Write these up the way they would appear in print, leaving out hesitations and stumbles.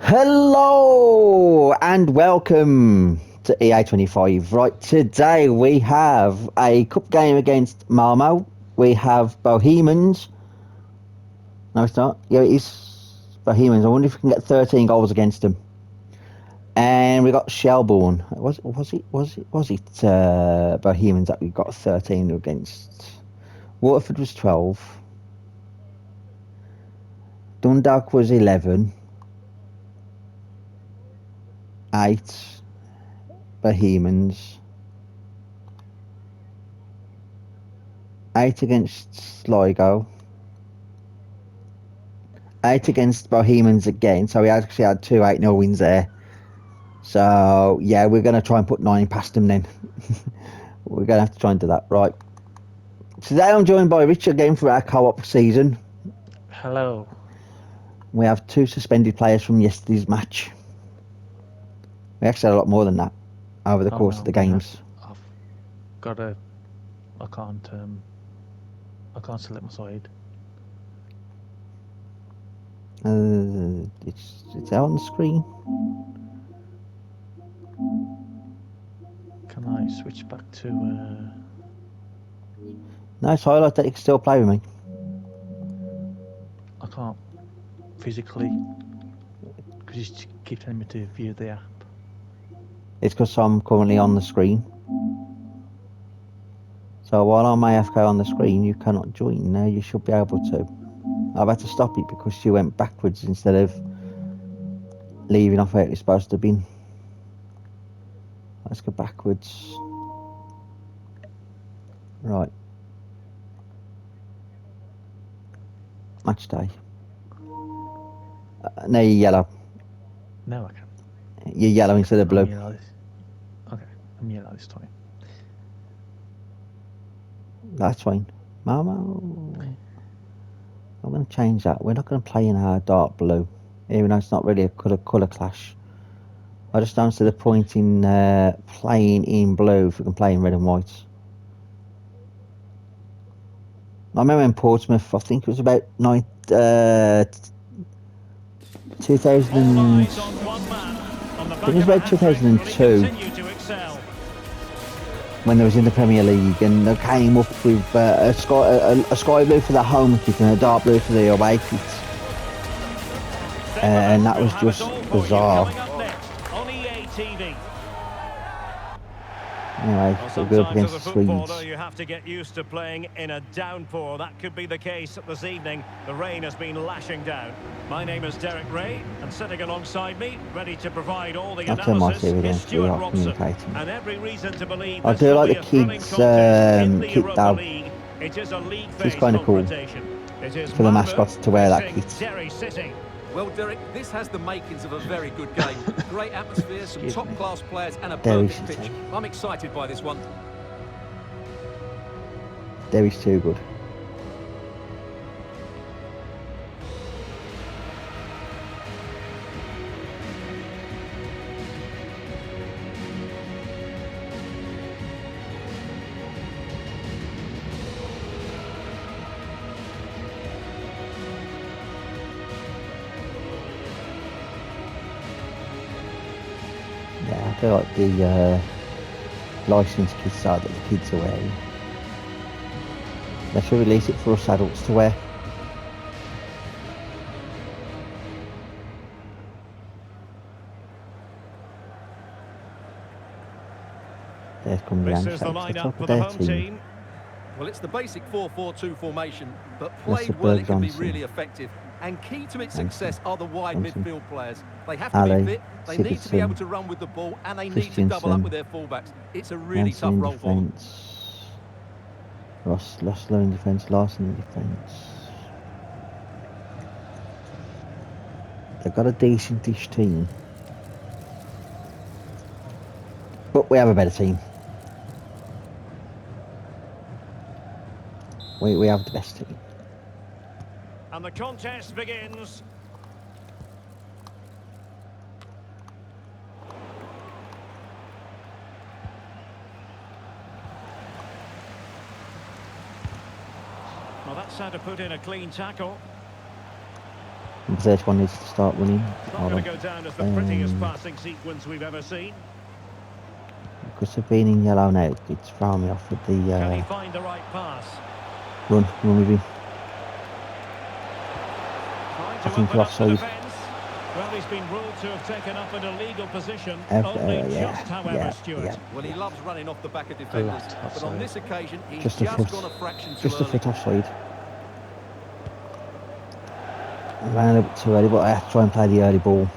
Hello and welcome to EA25. Right, today we have a cup game against Malmo. We have Bohemians. No, it's not. Yeah, it is Bohemians. I wonder if we can get 13 goals against them. And we got Shelbourne. Was it Bohemians that we got 13 against? Waterford was 12. Dundalk was 11. 8. Bohemians. 8 against Sligo. 8 against Bohemians again, so we actually had 2 8-0 wins there. So yeah, we're going to try and put 9 past them then. We're going to have to try and do that. Right, today I'm joined by Richard again for our co-op season. Hello. We have 2 suspended players from yesterday's match. We actually had a lot more than that over the course of the games. I've got a. I can't select my side. It's out on the screen. Can I switch back to? No, it's highlight that you can still play with me. I can't physically because you keep telling me to view the app. It's because I'm currently on the screen. So while I'm AFK on the screen, you cannot join. Now you should be able to. I've had to stop it because you went backwards instead of leaving off where it was supposed to have been. Let's go backwards. Right. Match day. No, you're yellow. No, I can. You're yellow instead of blue. Okay, I'm yellow this time. That's fine. Mama, I'm going to change that. We're not going to play in our dark blue, even though it's not really a colour clash. I just don't see the point in playing in blue if we can play in red and white. I remember in Portsmouth, I think it was about 2000. I think it was about 2002 when they was in the Premier League, and they came up with a sky blue for the home kit and a dark blue for the away kit, and that was just bizarre. Anyway, so we'll go up against the Swedes. You have to get used to playing in a downpour. That could be the case this evening. The rain has been lashing down. My name is Derek Ray, and sitting alongside me, ready to provide all the analysis, is Stuart Robson. And every reason to believe I do like the kids' kit though. It is a league It's kind of cool for the mascots to wear that kit. Derry City. Well, Derek, this has the makings of a very good game. Great atmosphere, some top-class players and a Derry perfect City. pitch. I'm excited by this one. Derry's too good. Yeah, I feel like the licensed kits that the kids are wearing. They should release it for us adults to wear. There comes the This is the lineup for the home team. Well, it's the basic 4-4-2 formation, but That's played well, it can be really effective. And key to its success are the wide midfield players. They have to be fit, they need to be able to run with the ball, and they need to double up with their fullbacks. It's a really tough role for them. Lossler in defence, Larson in defence. They've got a decent-ish team. But we have a better team. We have the best team. And the contest begins. Well, that's how to put in a clean tackle. Number 31 needs to start running. It's not going to go down as the prettiest passing sequence we've ever seen. Because of being in yellow now, it's thrown me off with the Can he find the right pass? run with him. Trying I to think open we're up the offside. defence. Well, he's been ruled to have taken up an illegal position. Only just, however, Stuart. Well, he loves running off the back of defenders, but on this occasion, he's just gone a fraction too Just a early. foot offside. I ran a little bit too early, but I have to try and play the early ball.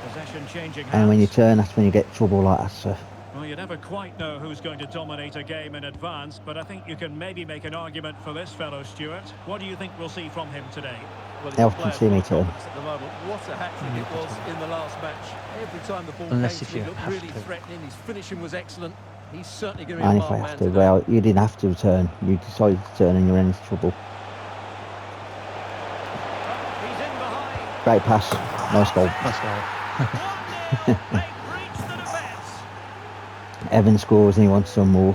Possession changing hands. And when you turn, that's when you get trouble like that, so. Well, you never quite know who's going to dominate a game in advance, but I think you can maybe make an argument for this fellow, Stuart. What do you think we'll see from him today? Well, Elf can see me turn. at the moment. What a hat-trick it was in the last match. Every time the ball Unless came if to him, you looked have really to. threatening. His finishing was excellent. He's certainly going to be And a if I marked have man to, today. well, you didn't have to turn. You decided to turn and you're in into trouble. He's in behind. Great pass. Nice goal. That's right. 1-0. They've breached the defence. Evan scores and he wants some more.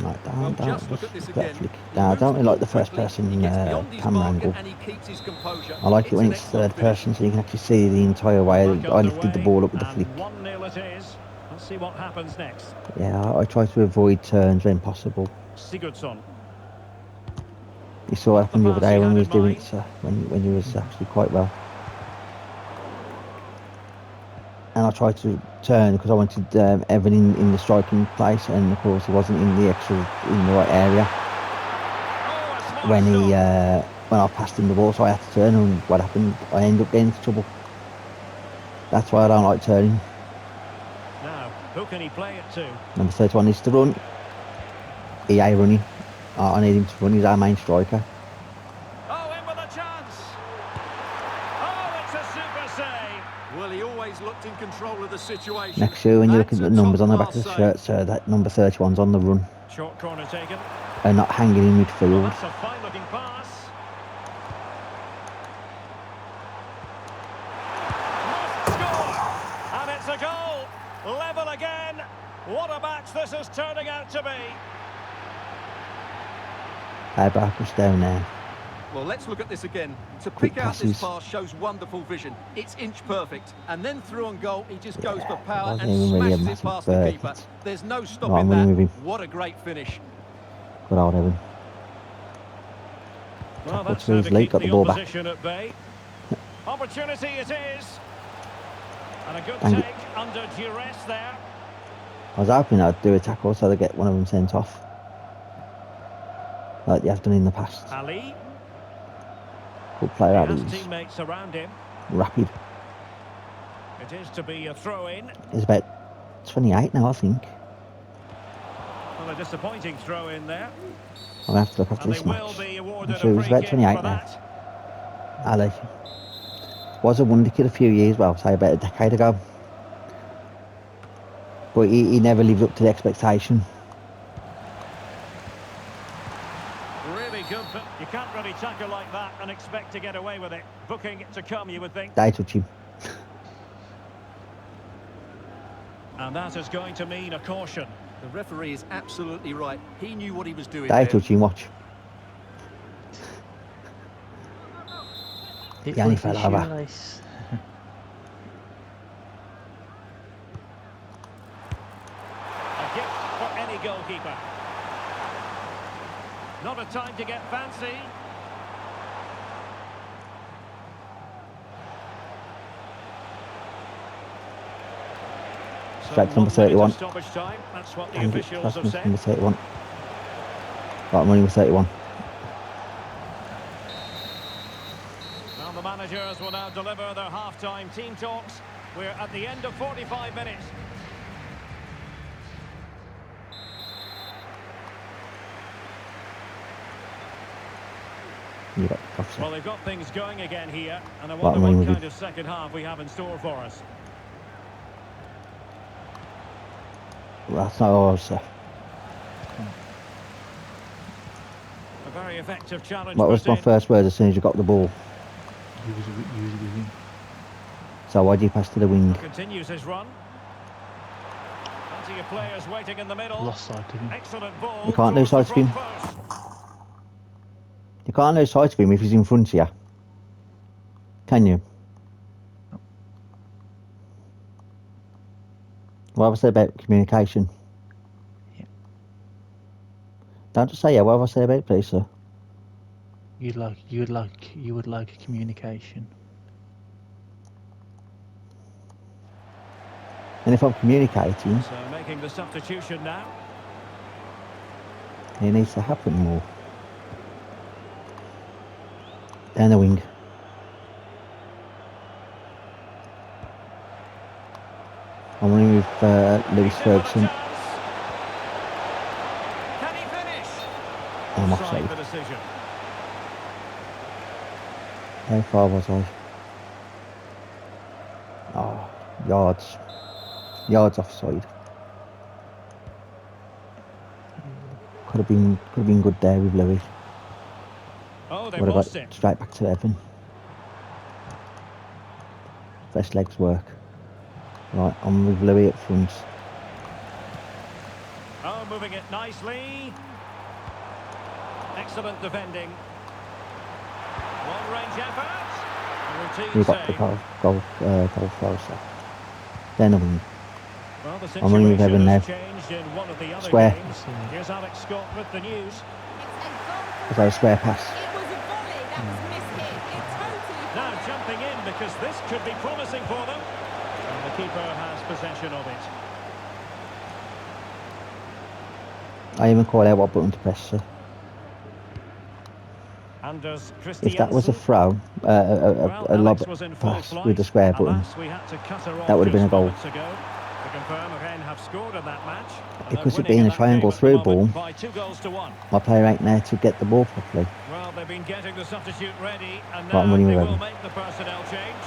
Right, Well, down, just look at this again. flick. He Nah, I moves don't the really like the ball first quickly, person he gets beyond his camera marker angle. and he keeps his composure. I like it when an it's excellent third person finish. so you can actually see the entire way. Back I lifted the underway, ball up with the and flick. 1-0 it is. Let's see what happens next. Yeah, I try to avoid turns when possible. Sigurdsson. You saw what happened the other pass he day when had we was in doing mind. it, so when you was actually quite well. And I tried to turn because I wanted Evan in the striking place, and of course he wasn't in the right area Oh, a smart when he stop. when I passed him the ball, so I had to turn. And what happened? I ended up getting into trouble. That's why I don't like turning. Now, who can he play it to? Number 31 needs to run. EA running. I need him to run. He's our main striker. Oh, in with a chance. Oh, it's a super save. Well, he always looked in control of the situation. Next year, when you look at That's the a numbers on the back of the top-class shirt, sir, that number 31's on the run Short corner taken. and not hanging in Well, midfield. that's a fine-looking pass. Must score. And it's a goal. Level again. What a match this is turning out to be. Barker's down there. Well, let's look at this again. To Quick pick out this passes. pass shows wonderful vision. It's inch perfect. And then through on goal, he just goes for Yeah, power wasn't and even really a smashes it massive past the bird. keeper. There's no Right, stopping I'm running with him. that. What a great finish. Good old Evan. Well, Tackle that's to how his to leg, keep got the the ball back. opposition at bay. Opportunity it is. And a good Thank you. take under duress there. I was hoping I'd do a tackle so they get one of them sent off, like they have done in the past. Ali. Good player out He of has these. teammates around him. Rapid. It is to be a throw-in. He's about 28 now, I think. Well, a disappointing throw-in there. I'll have to look after And this they match. will be awarded I'm sure a he's free about kick 28 for now. that. Ali. Was a wonder kid a few years, well, say about a decade ago. But he never lived up to the expectation. Really good, but you can't really tackle like that and expect to get away with it. Booking to come, you would think. They touch him. And that is going to mean a caution. The referee is absolutely right. He knew what he was doing They there. touch him, watch. It He only would fell be over. shoelace. A gift for any goalkeeper. Not a time to get fancy. Strike number 1 minute of 31. stoppage time. That's what the And officials that's have said. number 31. Right, I'm running with 31. Well, the managers will now deliver their half-time team talks. We're at the end of 45 minutes. You got offside. Well, they've got things going again here, and I Right, wonder I'm running what with kind of second half we have in store for us. That's not all, sir. A very effective challenge. What was put my in. first words as soon as you got the ball? He was with him. So why do you pass to the wing? Continues his run. That's Plenty of players waiting in the middle. Lost sight of him. Excellent ball. You can't lose towards sight of the him. front post. You can't lose sight of him if he's in front of you. Can you? What have I said about communication? Yeah. Don't just say yeah. What have I said about it, please, sir? You would like communication. And if I'm communicating, So making the substitution now. it needs to happen more. Down the wing. I'm running with Lewis He's in with a Ferguson. chance. Can he finish? I'm Offside offside. the decision. How far was I? Oh, yards. Yards offside. Could have been good there with Louis. Oh, they Would have lost got it. straight back to Evan. Fresh legs work. Right, I'm with Louis up front. Oh, moving it nicely. Excellent defending. Long range effort. We Routine got the save. goal closer. Then the wing. Well, the I'm running with situation Evan now. has changed in one of the other Square. games. Here's Alex Scott with the news. Is that a square pass? It was a volley that was mishit. It totally Now jumping in because this could be promising for them. And the keeper has possession of it. I even call out what button to press, sir. Anders If that was a Christiansen. throw, Well, a lob Alex was in full pass flight. with the square button, Alas, we had to cut her off that would have been a just goal. moments ago. To confirm, Rennes have scored in that match. And Because they're it being winning a in that triangle game at the through moment ball, by 2-1. my player ain't there to get the ball properly. Well, they've been getting the substitute ready, and Right, I'm now running they with will Evan. make the personnel change.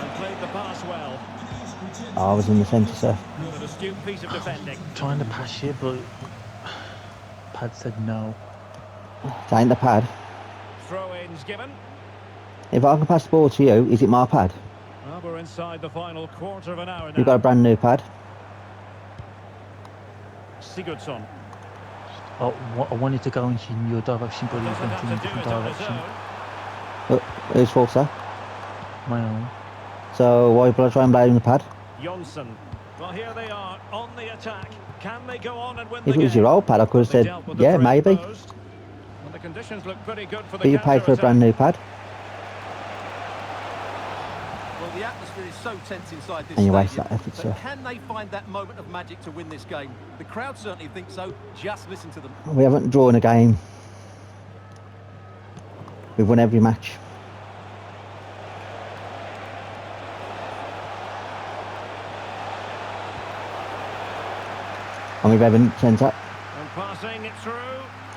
And played the pass well. I was in the centre, sir. An astute piece of defending. Trying to pass you, but Pad said no. It ain't the pad. Throw-ins given. If I can pass the ball to you, is it my pad? Well, we're inside the final quarter of an hour now. You've got a brand new pad. Sigurdsson. Oh, I wanted to go in your direction, but he Doesn't went in a have to do different it on his direction. own. Who's fault, sir? My own. So why would I try and blame the pad? Jonsson. Well, here they are on the attack. Can they go on and win If the it was game? your old pad, I could have They said, dealt with the yeah, threat maybe. posed. Well, the conditions look pretty good for the But you paid for a brand new pad, Well, the atmosphere is so tense inside this and you waste stadium, that effort, but sir. can they find that moment of magic to win this game? The crowd certainly think so. Just listen to them. We haven't drawn a game. We've won every match. I'm with Evan, centre. And passing it through.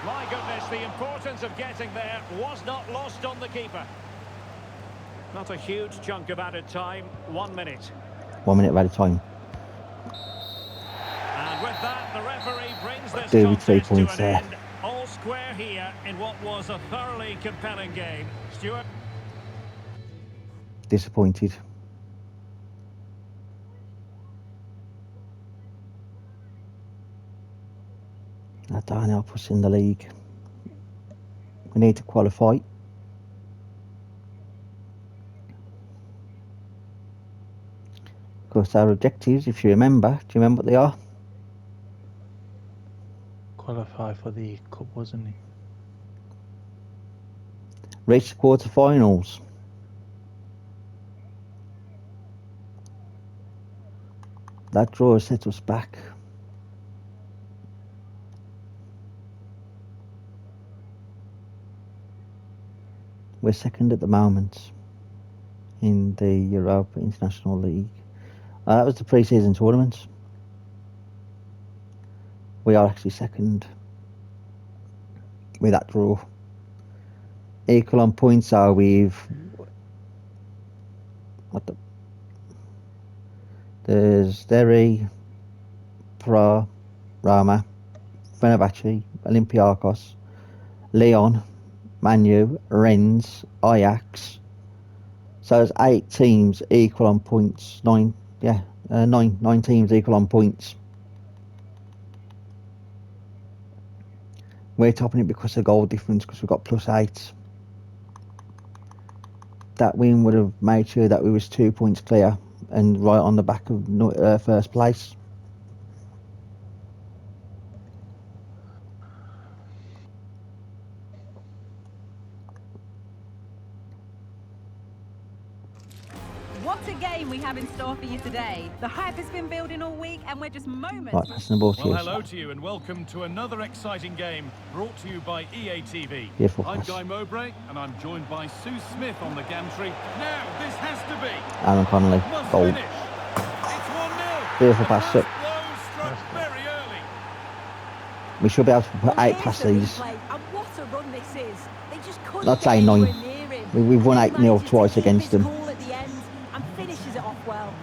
My goodness, the importance of getting there was not lost on the keeper. Not a huge chunk of added time. 1 minute. 1 minute at a time. And with that, the referee brings this Do with 3 contest to points an there. end. All square here in what was a thoroughly compelling game. Stuart? Disappointed. That don't help us in the league. We need to qualify. Of course, our objectives, if you remember, do you remember what they are? Qualify for the cup, wasn't he? Reach the quarterfinals. That draw set us back. We're second at the moment in the Europa International League. That was the pre-season tournament. We are actually second with that draw. Equal on points are with there's Derry, Pra, Roma, Fenerbahce, Olympiacos, Lyon, Manu, Rennes, Ajax, So there's 8 teams equal on points. 9 teams equal on points. We're topping it because of goal difference, because we've got +8. That win would have made sure that we was 2 points clear and right on the back of first place. What a game we have in store for you today. The hype has been building all week and we're just moments. Right, passing the ball to Well, you. hello to you and welcome to another exciting game brought to you by EA TV. Beautiful I'm pass. Guy Mowbray, and I'm joined by Sue Smith on the gantry. Now, this has to be. Aaron Connolly, Must goal. finish. It's 1-0. Beautiful The pass first up. blow struck very early. We should be able to put 8 Here's past the these. replay, and what a run this is. They just couldn't I'd get say 9. anywhere near him. We've won And he 8-0 manages to twice keep against his them. cool at the end and finishes it off well.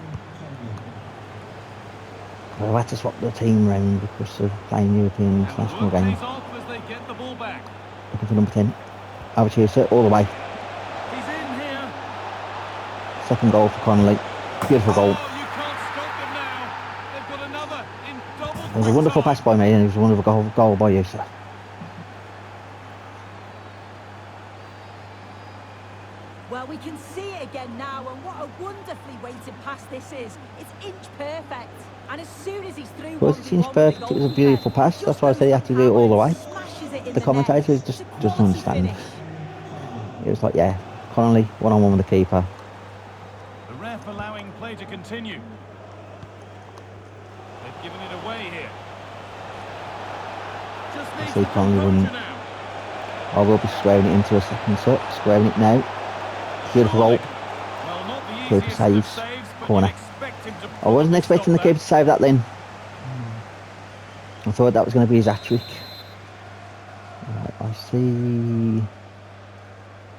We've had to swap the team round because of playing European And international work game. pays off as they get the ball back. Looking for number 10. Over to you, sir, all the way. He's in here. Second goal for Connolly. Beautiful goal. Oh, you can't stop them now. They've got another in double. It was a wonderful pass by me and it was a wonderful goal by you, sir. Well, we can see it again now, and what a wonderfully weighted pass this is. It's inch perfect, and as soon as he's through, Well, it seems perfect. It was a beautiful pass. That's why I said he had to do it all the way. The commentators just doesn't understand. It was like, yeah, Connolly, one-on-one with the keeper. The ref allowing play to continue. They've given it away here. Just I needs see to Connolly composure running. now. I will be squaring it into a second set. Squaring it now. Beautiful goal. Well, not the Keeper easiest of saves. saves, but Corner. you'd expect him to I wasn't probably expecting the stop keeper to save that then. I thought that was going to be his hat-trick. Right, I see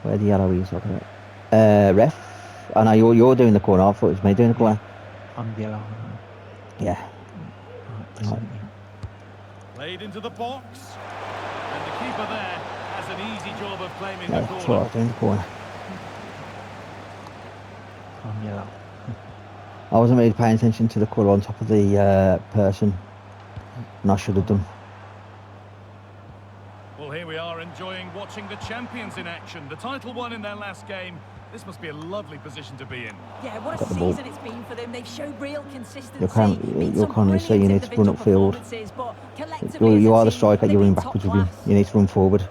where the yellow is. Okay. Ref. I know you're doing the corner. I thought it was me doing the corner. I'm yellow. Yeah. Right, Right. Played into the box. And the keeper there has an easy job of claiming No, the that's what I corner. was doing the corner. I'm yellow. I wasn't really paying attention to the colour on top of the person, and I should have done. Well, here we are enjoying watching the champions in action. The title won in their last game. This must be a lovely position to be in. Yeah, what a Got the ball. season it's been for them. They've shown real consistency. You're Connolly, so you need to run upfield. You are the striker, you're running backwards with him. You need to run forward.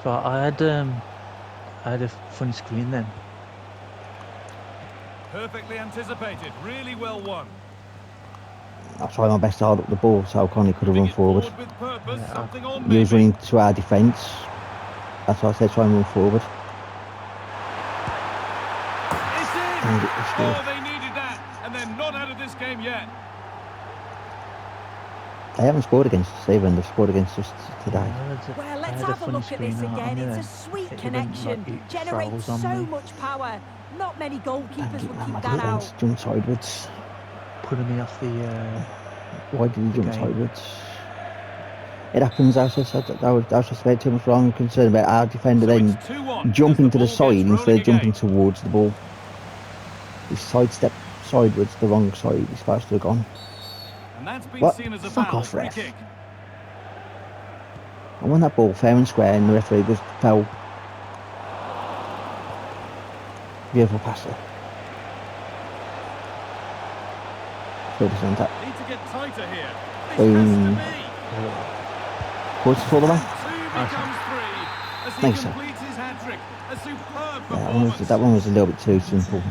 So I had a funny screen then. Perfectly anticipated. Really well won. I tried my best to hold up the ball so Connolly could have Moving run it forward. with purpose. Yeah. Something on He was maybe. running to our defence. That's why I said try and run forward. It's in! And it was good. Oh, they needed that. And they're not out of this game yet. They haven't scored against us either, and they've scored against us today. Well, I let's had a have a funny look at this screen on again. there. It's a sweet It went, connection. like, it Generates froze on so me. much power. Not many Thank goalkeepers you, would man. keep I that did it out. once. Jump sideways. Putting me off the. Why did he jump game. sideways? It happens. I was just about too much wrong. Concerned about our defender So then it's 2-1 jumping as to the ball side gets instead rolling of jumping again. towards the ball. He sidestepped sideways, the wrong side. He's supposed to have gone. And that's been What? seen as a Fuck foul. off, Free ref. kick. I won that ball fair and square, and the referee just fell. Beautiful pass there. Still the centre. Need to get tighter here. This Boom. has to be. Course for the way. Two becomes three as he Thanks, sir. completes his hat-trick. A superb Yeah, performance. that one was a little bit too simple.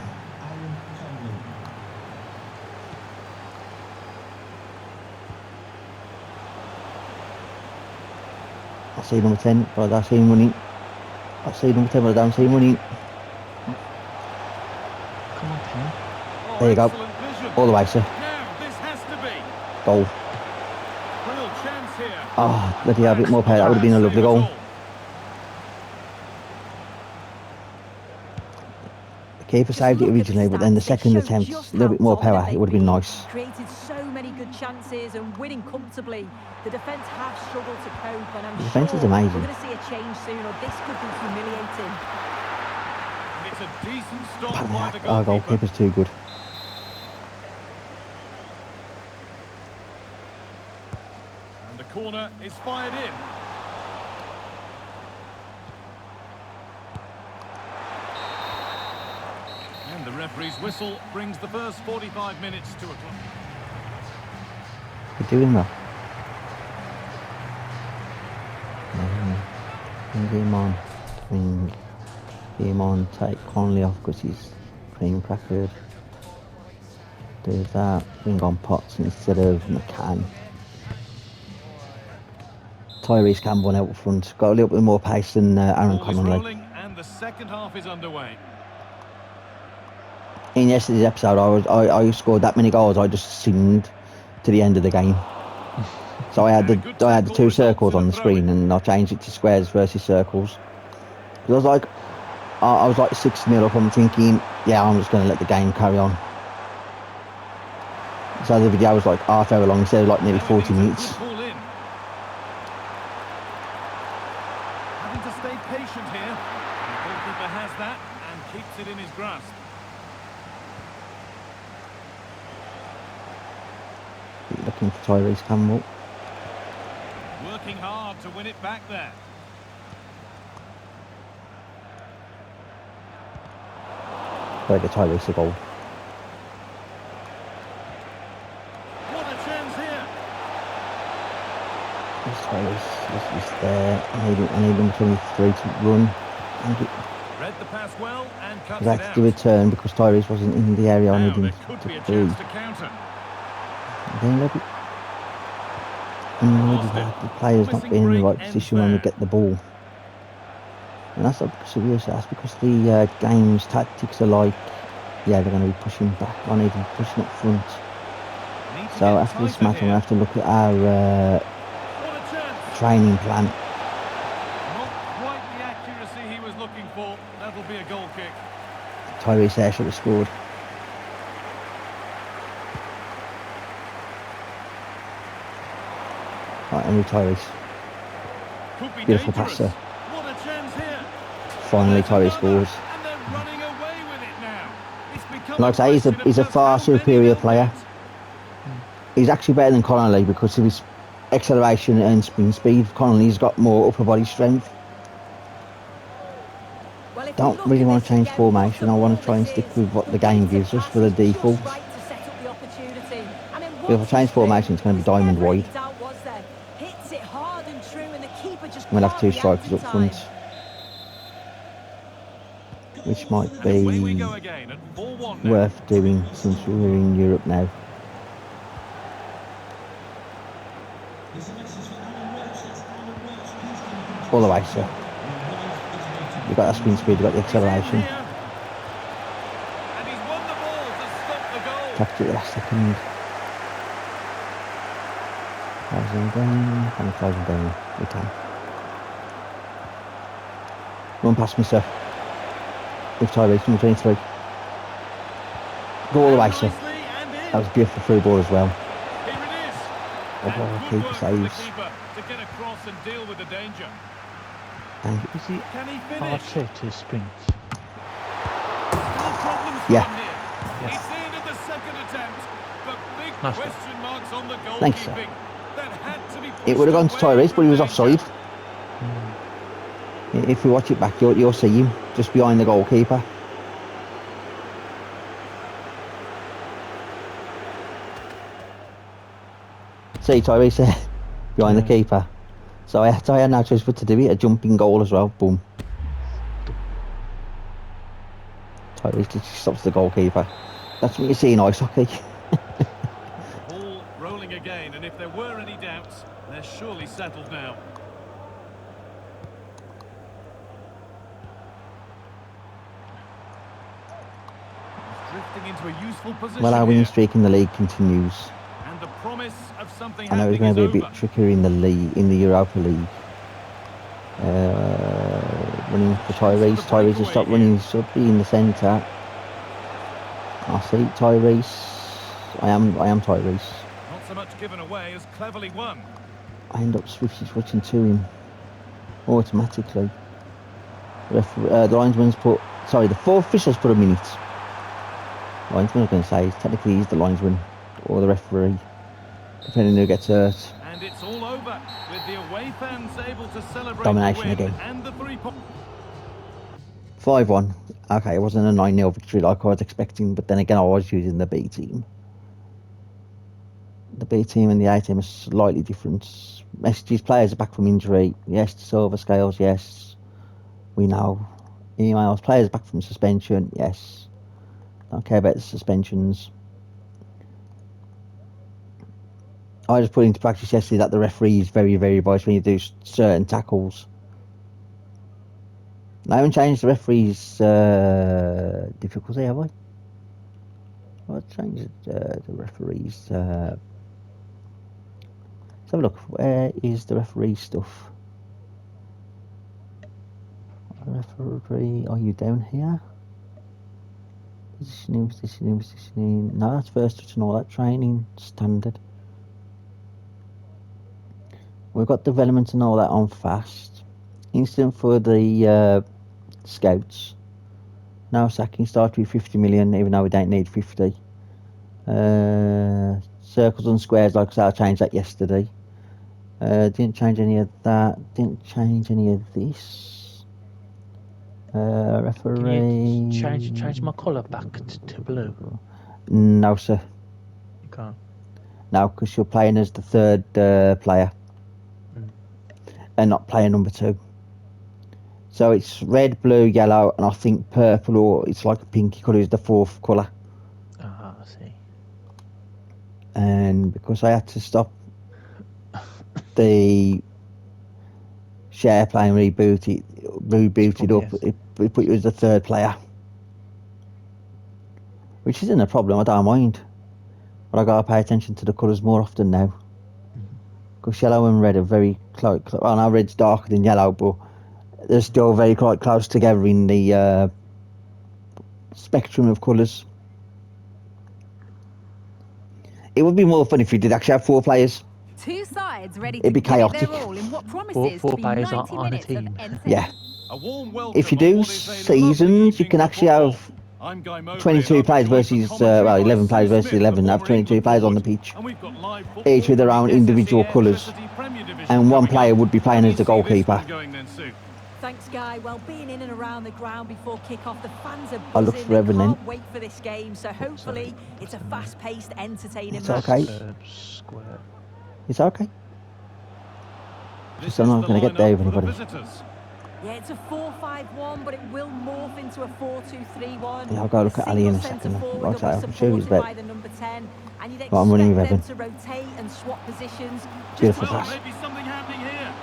I see number 10, but I don't see him running. I see number 10, but I don't see him running. Come on, Ken. Oh, There you go. excellent vision. All the way, sir. Now, this has to be. Goal. Real chance here. Oh, bloody hell, a bit more power. That would have been a lovely goal. The keeper saved it originally, but then the second attempt, a little bit more power, it would have been nice. Created so many good chances and winning comfortably. The defence have struggled to cope, and I'm The defence sure is amazing. we're going to see a change soon, or this could be humiliating. It's a decent stop by the Our goalkeeper. goalkeeper's too good. And the corner is fired in. And the referee's whistle brings the first 45 minutes to a close. We're doing that. Bring him on. Bring him on. Take Connolly off because he's cream crackered. Do that. Bring on Potts instead of McCann. Tyrese Campbell out front. Got a little bit more pace than Aaron Ball is Connolly. rolling and the second half is underway. In yesterday's episode, I scored that many goals. I just assumed to the end of the game. So I had the two circles on the screen, and I changed it to squares versus circles. I was like 6-0 up. I'm thinking, yeah, I'm just going to let the game carry on. So the video was like half hour long instead of like nearly 40 minutes. Having to stay patient here. The goalkeeper has that and keeps it in his grasp. Looking for Tyrese Campbell. Working hard to win it back there. Better get Tyrese a goal. What a chance here. This Tyrese is there. I need him 23 to run. Read the pass well and cuts I it had out. to return because Tyrese wasn't in the area I Now needed there him could to be a be. chance to counter. Then maybe annoyed about the players not being in the right position when we get the ball. And that's not because of us, that's because the game's tactics are like, yeah, they're going to be pushing back on it and pushing up front. Need to So get after this tighter match, I'm going to here. have to look at our What a chance. training plan. Not quite the accuracy he was looking for. That'll be a goal kick. Tyrese there should have scored. Right, Henry Tyrese. Could be Beautiful dangerous. passer. What a chance here. Finally, There's Tyrese another, scores. and they're running away with it now. It's become Like I say, question he's a of far just how many superior they'll player. get. He's actually better than Connolly because of his acceleration and spin speed. Connolly's got more upper body strength. Well, if Don't you look really at want this to change again, formation. I what a want ball to try and this stick is. with what the The game weighted gives us pass for the is just default. right to set up the opportunity. And then If I once change he's through, formation, it's going to be there was diamond never any wide. doubt, was there? Hits it hard and true, and the keeper just We'll have two can't react strikers in up front, time. which might And away we be go again at 4-1 now. worth doing since we're in Europe now. All the way, sir. You've got that spin speed, you've got the He's in acceleration. here. And he's won the ball to stop the goal. Tapped it last second. Closing down. Can we close him down? We can. Run past me, sir. With Tyrese, number 23. Go all the way, sir. Nicely and in. That was a beautiful through ball as well. Here it is. Oh, And good keeper work from the saves. keeper to get across and deal with the danger. Thank you. Is he Can he finish? archer to sprint? Still problems Yeah. from here. It's in at the second attempt, but big Nice one. question marks on the Thanks, sir. goalkeeping. That had to be It would have gone to pushed away Tyrese, but he was from offside. danger. If you watch it back, you'll see him just behind the goalkeeper. See Tyrese there, behind the keeper. So I had no choice but to do it. A jumping goal as well. Boom. Tyrese just stops the goalkeeper. That's what you see in ice hockey. Ball rolling again, and if there were any doubts, they're surely settled now. He's drifting into a useful position Well, our winning here. streak in the league continues. And the promise of something I know it's happening going to be is a bit over. trickier in the league, in the Europa League. Running for Tyrese. Tyrese has stopped running. He should be in the centre. I see Tyrese. I am Tyrese. Not so much given away as cleverly won. I end up switching to him automatically. The linesman's put Sorry, the fourth official's put a minute. Linesman, I was going to say, technically he's the linesman or the referee, depending who gets hurt. And it's all over with the away fans able to celebrate Domination the win again. and the 3 points. 5-1. Okay, it wasn't a 9-0 victory like I was expecting, but then again I was using the B team. The B team and the A team are slightly different. Messages, players are back from injury. Yes, to silver scales, yes. We know. Emails, players back from suspension, yes. Don't care about the suspensions. I just put into practice yesterday that the referee is very, very biased when you do certain tackles. I haven't changed the referee's difficulty, have I? I've changed the referee's. Let's have a look. Where is the referee stuff? Referee, are you down here? Positioning. No, that's first touch and all that training standard. We've got development and all that on fast. Instant for the scouts. Now sacking started with 50 million, even though we don't need 50. Circles and squares, like I said, I changed that yesterday. Didn't change any of that. Didn't change any of this. Referee. Can you change my colour back to blue? No, sir. You can't. No, because you're playing as the third player. And not player number 2. So it's red, blue, yellow, and I think purple, or it's like a pinky colour is the 4th colour. Ah, I see. And because I had to stop the share play and reboot it up, Yes. it put you as the third player. Which isn't a problem, I don't mind. But I gotta pay attention to the colours more often now. Because yellow and red are very close. Well, now red's darker than yellow, but they're still very quite close together in the spectrum of colours. It would be more fun if you did actually have 4 players. Two sides ready It'd to be give it chaotic. their all in what Four promises to be players 90 on a minutes of team. entertainment. Yeah. A warm welcome If you on do what is a lovely seasons, you evening can of actually football. have I'm Guy Mowbray, 22 and players I'm joined for versus, commentary by 11 Sue players versus Smith, 11. the Have former 22 England players on the forward. pitch. And we've got live football Each with their from own the individual SSE colours. Electricity Premier Division And one coming player up. would be playing How as do the you see this goalkeeper. one going then, Sue? Thanks, Guy. Well, being in and around the ground before kick-off, the fans are I look buzzing. forever They then. can't wait for this game, so hopefully it's a fast-paced, entertaining It's match. okay. Square. It's okay. This Just I'm not is going to the get there lineup with for the anybody. visitors. Yeah, it's a 4-5-1, but it will morph into a 4-2-3-1. Yeah, I'll go look at Ali in a Single second. centre-forward Like I will say, be I'm sure he's supported better. by the number 10, and you'd But I'm running with expect them Evan. to rotate and swap positions. Beautiful Well, pass. maybe something happening here.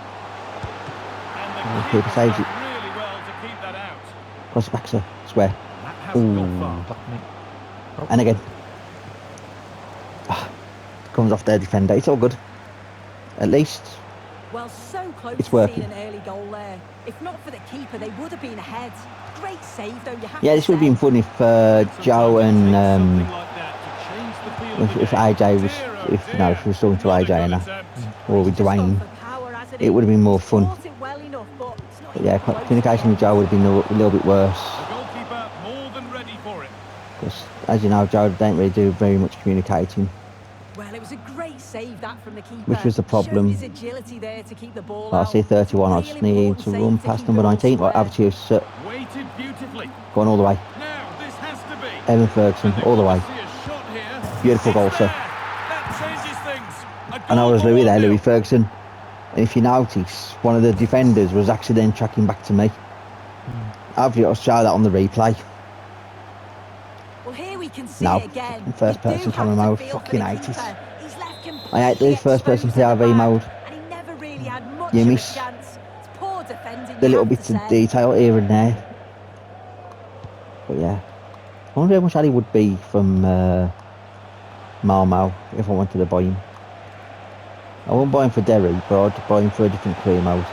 Oh, And the keeper keeper's saves done it. really well to keep that out. Cross back, sir. Square. That hasn't gone far. Fuck me. Oh. And again. Comes off their defender. It's all good. At least. Well, so close It's to working. seeing an early goal there. If not for the keeper, they would have been ahead. Great save, though, you have Yeah, to this would have say. been fun if Joe and Something like that to change the feel of the if game. AJ was, Dear, oh if dear. no, if we were talking to Not a AJ good and that, attempt. or with He's just gone Dwayne, for power, hasn't it he? would have been more He's fun. caught it well enough, but it's not But yeah, even close communication with again. Joe would have been a little bit worse. The goalkeeper more than ready for it. Because, as you know, Joe don't really do very much communicating, Well, it was a great save, that, from the keeper. which was the problem. Showed his agility there to keep the ball Like I out. see 31, I Real just need important to save run to past keep number it all 19, like square. Avicius, Waited beautifully. going all the way. Now this has to be. Evan Ferguson, And all the they way. want to see a shot here. Beautiful goal, It's sir. there. That changes things. A And I goal was for Louis there, 1-0. Louis Ferguson. And if you notice, one of the defenders was actually then tracking back to me. I'll show that on the replay. Well, here we can see No, it again. first You do person have camera to mode, feel for fucking the hate it. keeper. He's left I hate completely the first person exposed at the PRV back, mode. and he never really had much You of a miss chance. It's poor defending, the you little have to bits of say. detail here and there. But yeah, I wonder how much Ali would be from Malmo if I wanted to buy him. I won't buy him for Derry, but I'd buy him for a different career mode.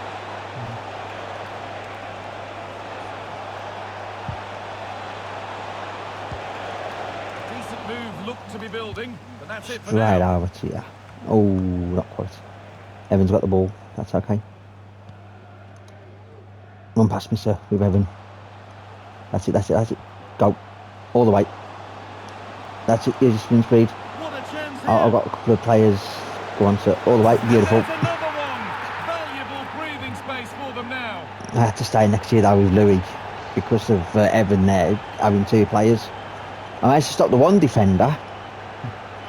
Decent move looked to be building, but that's it for Right now. over to you. Oh, not quite. Evan's got the ball. That's okay. Run past me, sir, with Evan. That's it, that's it, that's it. Go. All the way. That's it, here's your spin speed. What a chance I've here. got a couple of players. Go on, sir. All the way, beautiful. There's another one. Valuable breathing space for them now. I had to stay next year though with Louis because of Evan there having 2 players. I managed to stop the one defender.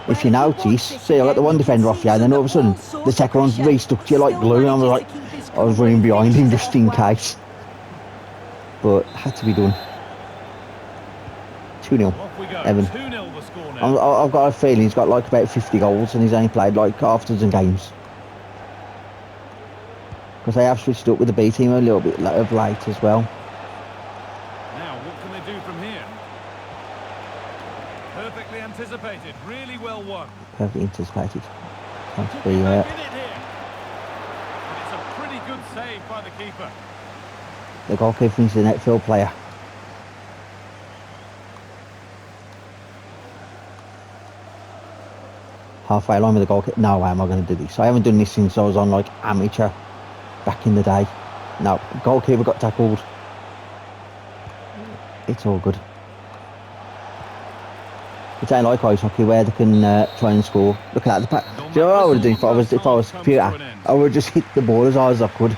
If you notice, see, I got the one defender off you, and then all of a sudden the second one's restuck to you like glue, and I was running behind him just in case. But had to be done. 2-0. Off we go. Evan. 2-0 the score now. I've got a feeling he's got like about 50 goals, and he's only played like half a dozen games. Because they have switched up with the B team a little bit of late as well. Now, what can they do from here? Perfectly anticipated. Really well won. Perfectly anticipated. Can't Could be, be back in it here. And it's a pretty good save by the keeper. the goalkeeper is the net field player. Halfway along with the goalkeeper. No way am I going to do this. I haven't done this since I was on like amateur back in the day. No, goalkeeper got tackled. It's all good. It ain't like ice hockey where they can try and score. Look at that. Do you know what I would do if I was a computer? I would just hit the ball as hard as I could.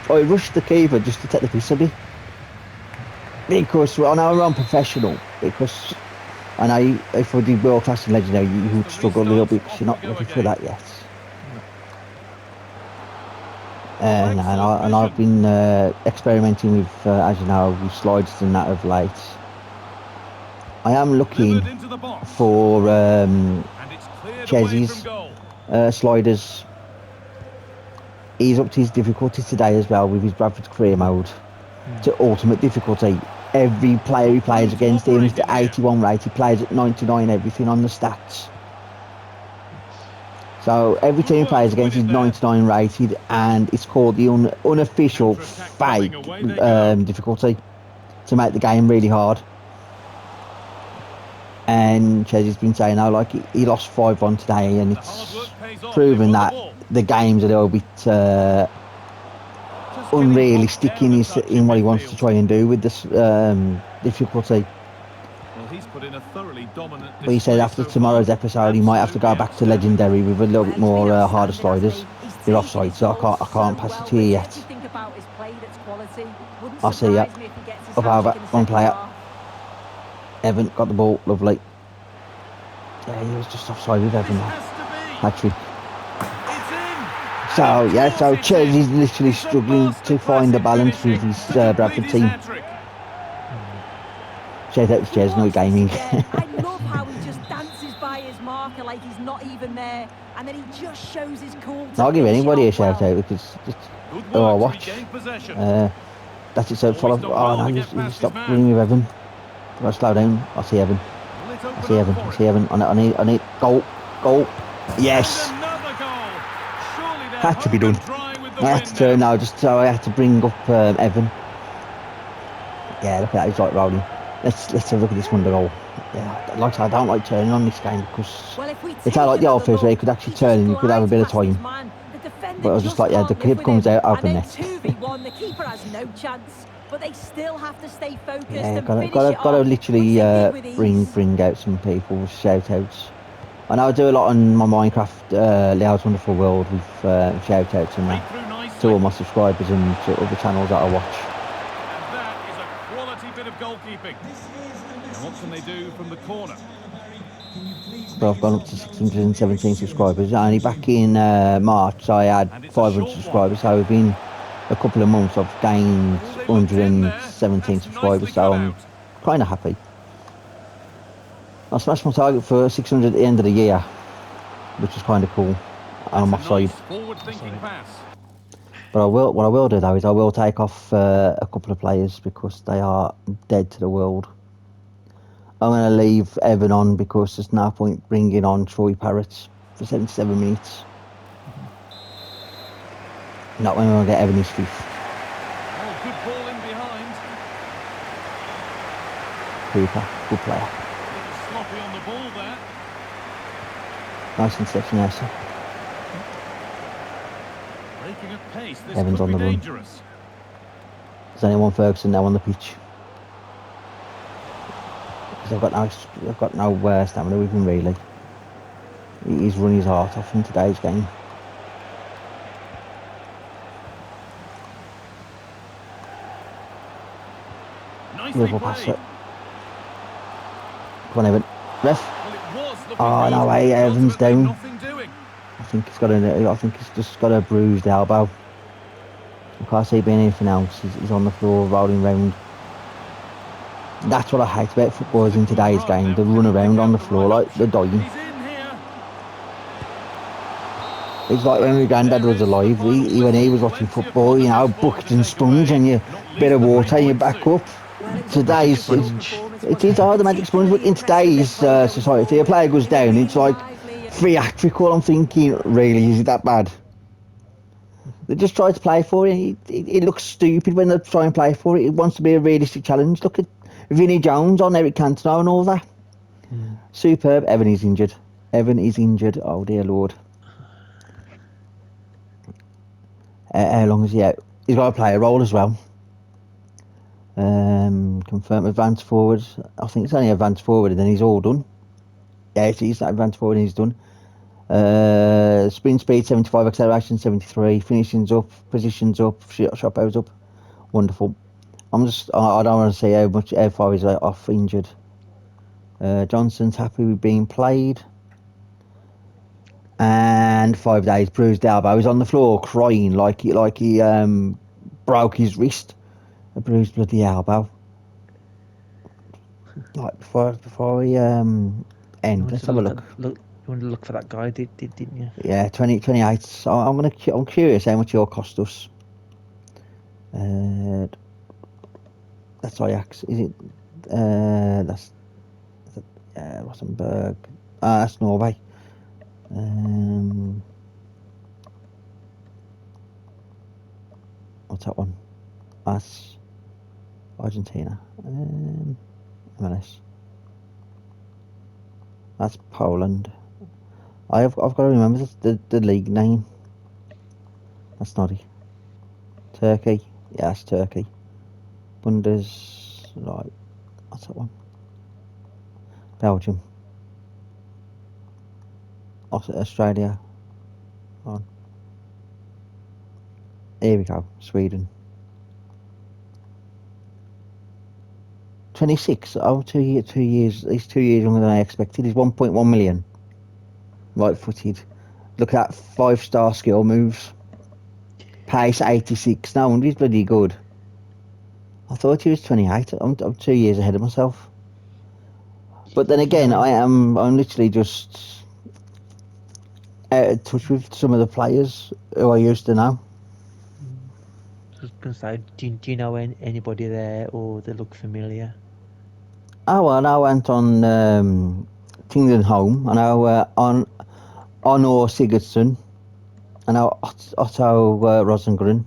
I rushed the keeper just to take the piss of me. Because I know I'm unprofessional. Because I know if I did world class and legendary, you would struggle a little bit because you're not ready for that yet. And I've been experimenting with, as you know, with slides and that of late. I am looking for Chezzy's sliders. He's upped his difficulty today as well with his Bradford's career mode to ultimate difficulty. Every player he plays against, even if they're 81 rate, he plays at 99 everything on the stats. So every team he plays against is 99 rated, and it's called the unofficial fake difficulty to make the game really hard. And Chezzy's been saying, oh, like he lost 5-1 today, and it's proven that the game's a little bit unrealistic in what he wants to try and do with this difficulty. Well, he's put in a thoroughly dominant. But he said after tomorrow's episode, he might have to go back to legendary with a little bit more harder sliders. You're offside, so I can't pass it to you yet. I'll see ya. Up over, one player. Evan got the ball, lovely. Yeah, he was just offside with Evan there. Actually. So yeah, so Ches is literally struggling to find the balance with his Bradford team. Shout out to Ches, no gaming. I love how he just dances by his marker like he's not even there, and then he just shows his cool. I'll give anybody a shout out because just I watch. That's it. So follow. Oh no, you stop running with Evan. I've got to slow down. I see Evan. I see Evan. I see Evan. I need goal. Yes. Had to be done. I had to turn now, just so I had to bring up Evan. Yeah, look at that. He's like rolling. Let's have a look at this one goal. Yeah, like I said, I don't like turning on this game because it's like the old first where you could actually turn and you could have a bit of time. But I was just like, yeah, the keeper comes out open net. The keeper has no chance. But they still have to stay focused. Yeah, gotta literally bring out some people's shout outs. I know I do a lot on my Minecraft Leo's Wonderful World with shout outs and that to all my subscribers and to other channels that I watch. And that is a quality bit of goalkeeping. And what can they do from the corner? But I've gone up to 617 subscribers. Only back in March I had 500 subscribers, so within a couple of months I've gained 117 subscribers, so I'm kind of happy. I smashed my target for 600 at the end of the year, which is kind of cool, and I'm offside. But what I will do though is I will take off a couple of players because they are dead to the world. I'm going to leave Evan on because there's no point bringing on Troy Parrott for 77 minutes. Not when we're going to get Evan his fifth. Oh, good ball in behind. Cooper, good player. Sloppy on the ball there. Nice interception there, sir. Breaking at pace. This Evan's could on be the run. dangerous. There's only one Ferguson now on the pitch. because I've got no stamina with him really. He's run his heart off in today's game. Nicely Liverpool pass played. it. Come on, Evan. Ref. Well, it was looking Oh good, no way, but Evans ultimately down. nothing doing. I think he's just got a bruised elbow. I can't see being anything else. He's on the floor rolling around. That's what I hate about footballers in today's game. They run around on the floor like they're dying. He's in here. It's like when my granddad was alive. When he was watching football, you know, bucket and sponge and you bit of water and you back up. Well, it was a Today's wonderful sponge. performance, it wasn't is hard, the magic sponge, but in today's society, a player goes down, it's like theatrical. I'm thinking, really, is it that bad? They just try to play for it. It looks stupid when they try and play for it. It wants to be a realistic challenge. Look at Vinnie Jones on Eric Cantona and all that. Superb. Evan is injured. Oh dear Lord. How long is he out? He's got to play a role as well. Confirm advance forward. I think it's only advance forward and then he's all done. Yeah, it is advance forward and he's done. Sprint speed 75, acceleration 73, finishings up, positions up, shot powers up. Wonderful. I don't want to say how far he's off injured. Johnson's happy with being played. And 5 days bruised elbow. He's on the floor crying like he broke his wrist. A bruised bloody elbow. Like before we end, let's have a look. You wanted to look for that guy, didn't you? Yeah, 28. So I'm curious how much he'll cost us. That's Ajax. Is it? That's Rosenborg. That's Norway. What's that one? That's Argentina. MLS. That's Poland. I've got to remember the league name. That's Noddy. Turkey. Yeah, that's Turkey. Right. What's that one? Belgium. Australia. On. Here we go. Sweden. 26. Oh, 2 years. He's 2 years younger than I expected. He's 1.1 million. Right-footed. Look at that 5-star skill moves. Pace 86. No wonder he's bloody good. I thought he was 28. I'm 2 years ahead of myself. But then again, I'm literally just out of touch with some of the players who I used to know. I was going to say, do you know anybody there or they look familiar? Oh, well, I went on Kingdom Home. I know on Honor Sigurdsson. I know Otto Rosengren.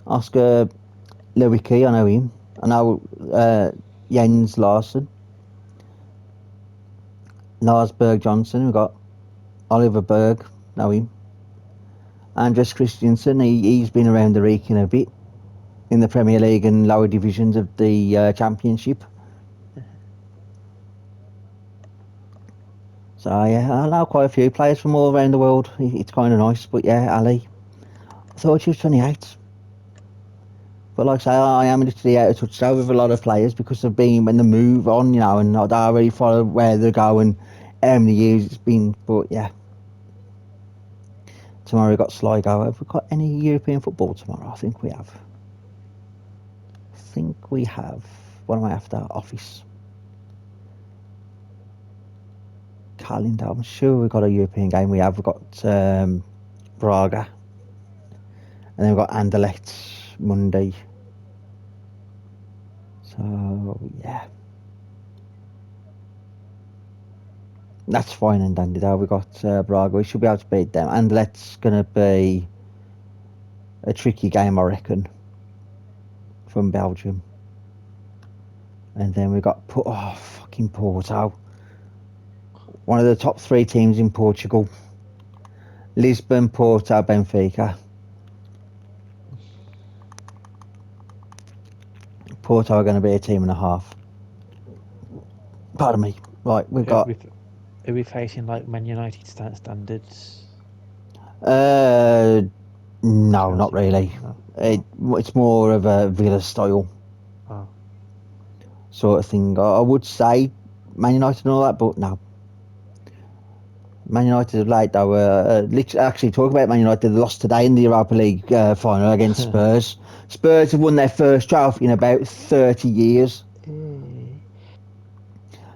Oscar Lewicki, I know him. I know Jens Larsson. Lars Berg Johnson, we've got Oliver Berg, know him. Andres Christensen, he's been around the Reeking a bit in the Premier League and lower divisions of the Championship. So yeah, I know quite a few players from all around the world. It's kind of nice, but yeah, Ali, I thought she was 28. But like I say, I am literally out of touch now with a lot of players because they've been when they move on, you know, and I don't really follow where they're going, how many years it's been. But yeah, tomorrow we've got Sligo. Have we got any European football tomorrow? I think we have. What am I after? Office. Calendar. I'm sure we've got a European game. We've got Braga. And then we've got Anderlecht Monday. So, yeah. That's fine and dandy though. We've got Braga. We should be able to beat them. Anderlecht's going to be a tricky game, I reckon, from Belgium. And then we've got fucking Porto. One of the top 3 teams in Portugal. Lisbon, Porto, Benfica. Porto are going to be a team and a half. Pardon me. Right, we've got. Are we facing like Man United standards? No, Chelsea, not really. No. It's more of a Villa style Oh. sort of thing. I would say Man United and all that, but no. Man United of late, though, actually talk about Man United, they lost today in the Europa League final against Spurs. Spurs have won their first trophy in about 30 years.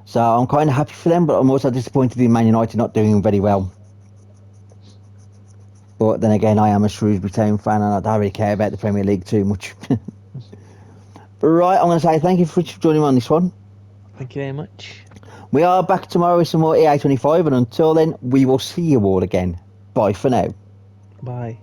So I'm kind of happy for them, but I'm also disappointed in Man United not doing very well. But then again, I am a Shrewsbury Town fan and I don't really care about the Premier League too much. Right, I'm going to say thank you for joining me on this one. Thank you very much. We are back tomorrow with some more EA25, and until then, we will see you all again. Bye for now. Bye.